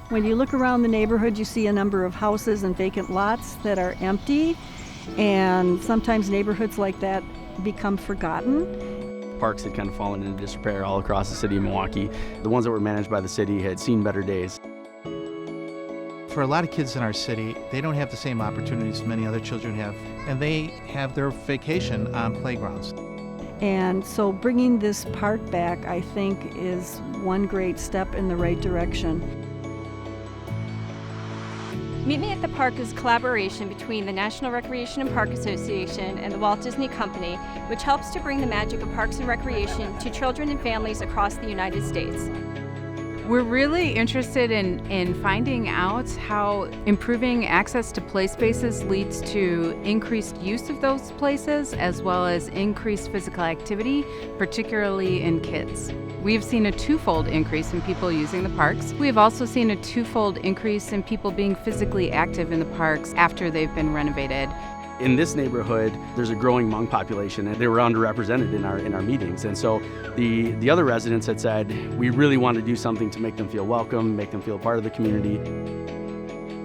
When you look around the neighborhood, you see a number of houses and vacant lots that are empty, and sometimes neighborhoods like that become forgotten. Parks had kind of fallen into disrepair all across the city of Milwaukee. The ones that were managed by the city had seen better days. For a lot of kids in our city, they don't have the same opportunities many other children have, and they have their vacation on playgrounds. And so bringing this park back, I think, is one great step in the right direction. Meet Me at the Park is a collaboration between the National Recreation and Park Association and the Walt Disney Company, which helps to bring the magic of parks and recreation to children and families across the United States. We're really interested in finding out how improving access to play spaces leads to increased use of those places, as well as increased physical activity, particularly in kids. We've seen a twofold increase in people using the parks. We've also seen a twofold increase in people being physically active in the parks after they've been renovated. In this neighborhood, there's a growing Hmong population, and they were underrepresented in our meetings. And so the other residents had said, we really want to do something to make them feel welcome, make them feel part of the community.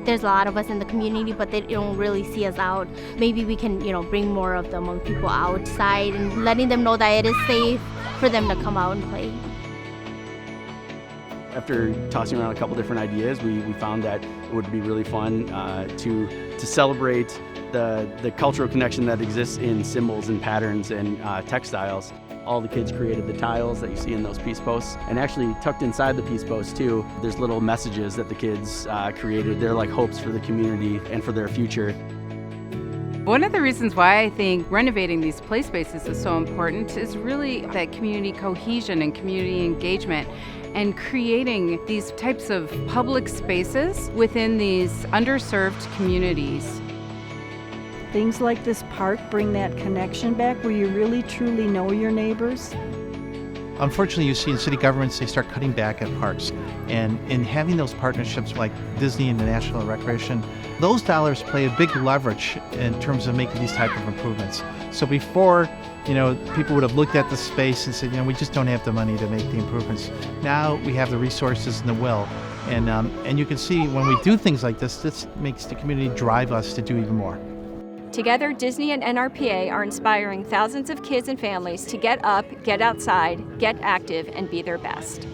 There's a lot of us in the community, but they don't really see us out. Maybe we can, bring more of the Hmong people outside and letting them know that it is safe for them to come out and play. After tossing around a couple different ideas, we found that it would be really fun to celebrate the cultural connection that exists in symbols and patterns and textiles. All the kids created the tiles that you see in those peace posts, and actually tucked inside the peace posts too, there's little messages that the kids created. They're like hopes for the community and for their future. One of the reasons why I think renovating these play spaces is so important is really that community cohesion and community engagement, and creating these types of public spaces within these underserved communities. Things like this park bring that connection back where you really truly know your neighbors. Unfortunately, you see in city governments, they start cutting back at parks. And in having those partnerships like Disney and the National Recreation, those dollars play a big leverage in terms of making these type of improvements. So before, people would have looked at the space and said, we just don't have the money to make the improvements. Now we have the resources and the will. And you can see when we do things like this makes the community drive us to do even more. Together, Disney and NRPA are inspiring thousands of kids and families to get up, get outside, get active, and be their best.